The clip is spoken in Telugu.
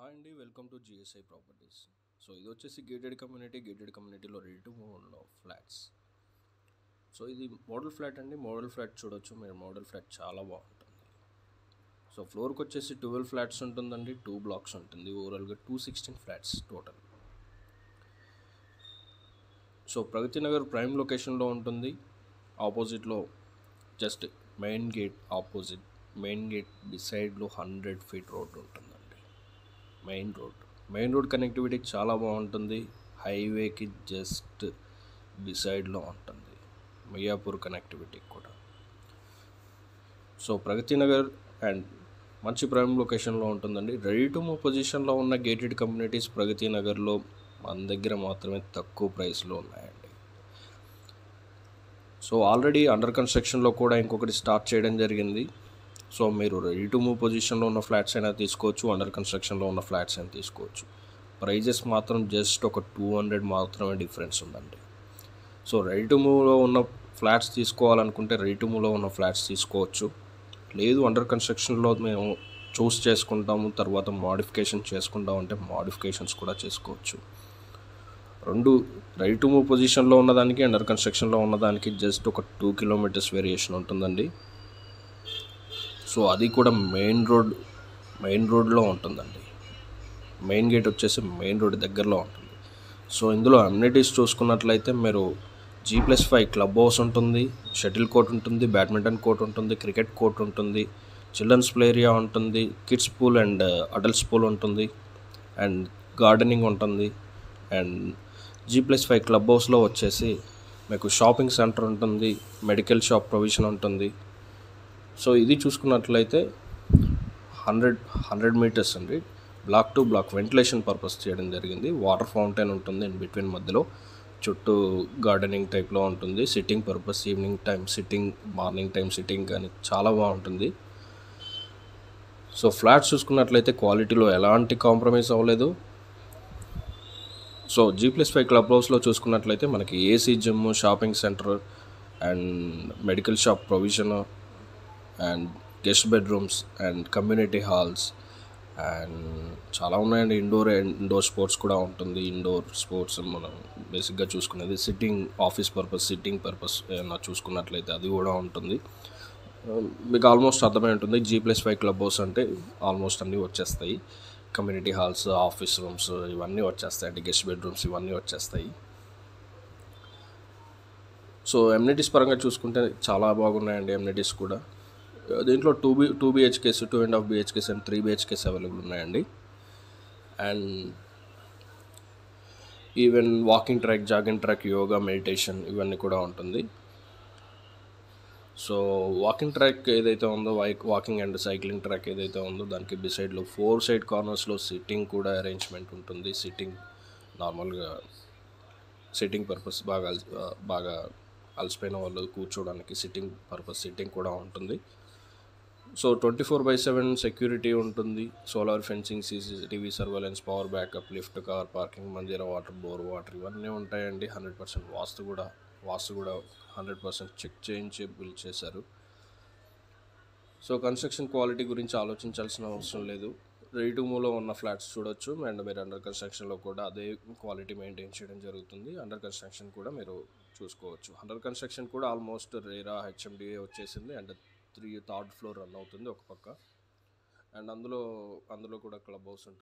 హాయ్ అండి, welcome to GSI properties. So ఇది వచ్చేసి గేటెడ్ కమ్యూనిటీలో రెడీ టు మూవ్ ఉన్న ఫ్లాట్స్. సో ఇది మోడల్ ఫ్లాట్ అండి. మోడల్ ఫ్లాట్ చూడొచ్చు మీరు. మోడల్ ఫ్లాట్ చాలా బాగుంటుంది. సో ఫ్లోర్కి వచ్చేసి 12 ఫ్లాట్స్ ఉంటుందండి, 2 బ్లాక్స్ ఉంటుంది. ఓవరాల్గా 216 flats total. So Pragathi Nagar prime లొకేషన్లో ఉంటుంది. ఆపోజిట్లో just main gate opposite, main gate బిసైడ్లో 100 ఫీట్ రోడ్ ఉంటుందండి. మెయిన్ రోడ్ కనెక్టివిటీ చాలా బాగుంటుంది. హైవేకి జస్ట్ బిసైడ్లో ఉంటుంది. మియాపూర్ కనెక్టివిటీ కూడా. సో ప్రగతి నగర్ అండ్ మంచి ప్రైమ్ లొకేషన్లో ఉంటుందండి. రెడీ టు మూవ్ పొజిషన్లో ఉన్న గేటెడ్ కమ్యూనిటీస్ ప్రగతి నగర్లో మన దగ్గర మాత్రమే తక్కువ ప్రైస్లో ఉన్నాయండి. సో ఆల్రెడీ అండర్ కన్స్ట్రక్షన్లో కూడా ఇంకొకటి స్టార్ట్ చేయడం జరిగింది. సో మీరు రెడీ టు మూవ్ పొజిషన్లో ఉన్న ఫ్లాట్స్ అయినా తీసుకోవచ్చు, అండర్ కన్స్ట్రక్షన్లో ఉన్న ఫ్లాట్స్ అయినా తీసుకోవచ్చు. ప్రైజెస్ మాత్రం జస్ట్ ఒక 200 మాత్రమే డిఫరెన్స్ ఉందండి. సో రెడీ టు మూవ్లో ఉన్న ఫ్లాట్స్ తీసుకోవాలనుకుంటే రెడీ టు మూవ్లో ఉన్న ఫ్లాట్స్ తీసుకోవచ్చు. లేదు అండర్ కన్స్ట్రక్షన్లో మేము చూస్ చేసుకుంటాము, తర్వాత మాడిఫికేషన్ చేసుకుంటాం అంటే మాడిఫికేషన్స్ కూడా చేసుకోవచ్చు. రెండు రెడీ టు మూవ్ పొజిషన్లో ఉన్నదానికి అండర్ కన్స్ట్రక్షన్లో ఉన్నదానికి జస్ట్ ఒక 2 కిలోమీటర్స్ వేరియేషన్ ఉంటుందండి. సో అది కూడా మెయిన్ రోడ్లో ఉంటుందండి. మెయిన్ గేట్ వచ్చేసి మెయిన్ రోడ్ దగ్గరలో ఉంటుంది. సో ఇందులో అమ్యూనిటీస్ చూసుకున్నట్లయితే మీరు G+5 క్లబ్ హౌస్ ఉంటుంది, షటిల్ కోర్ట్ ఉంటుంది, బ్యాడ్మింటన్ కోర్ట్ ఉంటుంది, క్రికెట్ కోర్ట్ ఉంటుంది, చిల్డ్రన్స్ ప్లే ఏరియా ఉంటుంది, kids pool and adults pool ఉంటుంది, అండ్ గార్డెనింగ్ ఉంటుంది. అండ్ G+5 క్లబ్ హౌస్లో వచ్చేసి మీకు షాపింగ్ సెంటర్ ఉంటుంది, మెడికల్ షాప్ ప్రొవిజన్ ఉంటుంది. సో ఇది చూసుకున్నట్లయితే 100 మీటర్స్ అండి. Block to block ventilation purpose చేయడం జరిగింది. వాటర్ ఫౌంటైన్ ఉంటుంది ఇన్ బిట్వీన్ మధ్యలో. చుట్టూ గార్డెనింగ్ టైప్లో ఉంటుంది. Sitting purpose, evening time sitting, morning time sitting కానీ చాలా బాగుంటుంది. సో ఫ్లాట్స్ చూసుకున్నట్లయితే క్వాలిటీలో ఎలాంటి కాంప్రమైజ్ అవ్వలేదు. సో G+5 క్లబ్ హౌస్లో చూసుకున్నట్లయితే మనకి AC gym, shopping centre and medical shop provision and guest bedrooms and community halls and చాలా ఉన్నాయండి. ఇండోర్ స్పోర్ట్స్ కూడా ఉంటుంది. ఇండోర్ స్పోర్ట్స్ మనం బేసిక్గా చూసుకునేది sitting, office purpose, sitting purpose ఏమన్నా చూసుకున్నట్లయితే అది కూడా ఉంటుంది. మీకు ఆల్మోస్ట్ అర్థమై ఉంటుంది. G+5 క్లబ్ హౌస్ అంటే ఆల్మోస్ట్ అన్నీ వచ్చేస్తాయి. కమ్యూనిటీ హాల్స్, ఆఫీస్ రూమ్స్ ఇవన్నీ వచ్చేస్తాయండి. గెస్ట్ బెడ్రూమ్స్ ఇవన్నీ వచ్చేస్తాయి. సో ఎమ్యూనిటీస్ పరంగా చూసుకుంటే చాలా బాగున్నాయండి ఎమ్యూనిటీస్ కూడా. దీంట్లో 2 BHKs, 2.5 BHKs and 3 BHKs available ఉన్నాయండి. And even walking track, jogging track, yoga, meditation ఇవన్నీ కూడా ఉంటుంది. సో వాకింగ్ ట్రాక్ ఏదైతే ఉందో, వాకింగ్ అండ్ సైక్లింగ్ ట్రాక్ ఏదైతే ఉందో దానికి బిసైడ్లో 4 సైడ్ కార్నర్స్లో సిట్టింగ్ కూడా అరేంజ్మెంట్ ఉంటుంది. సిట్టింగ్ నార్మల్గా సిట్టింగ్ పర్పస్ బాగా అలసిపోయిన వాళ్ళు కూర్చోడానికి సిట్టింగ్ పర్పస్ సిట్టింగ్ కూడా ఉంటుంది. సో 24/7 సెక్యూరిటీ ఉంటుంది. Solar fencing, CCTV surveillance, power backup, lift, car parking, Manjira water, bore water ఇవన్నీ ఉంటాయండి. 100% వాస్తు కూడా 100% చెక్ చేయించి బిల్డ్ చేశారు. సో కన్స్ట్రక్షన్ క్వాలిటీ గురించి ఆలోచించాల్సిన అవసరం లేదు. రెడీ టు మూవ్లో ఉన్న ఫ్లాట్స్ చూడొచ్చు. అండ్ మీరు అండర్ కన్స్ట్రక్షన్లో కూడా అదే క్వాలిటీ మెయింటైన్ చేయడం జరుగుతుంది. అండర్ కన్స్ట్రక్షన్ కూడా మీరు చూసుకోవచ్చు. అండర్ కన్స్ట్రక్షన్ కూడా ఆల్మోస్ట్ రేరా HMDA వచ్చేసింది. అండ్ 3rd ఫ్లోర్ రన్ అవుతుంది ఒక పక్క. అండ్ అందులో కూడా క్లబ్ హౌస్ ఉంటుంది.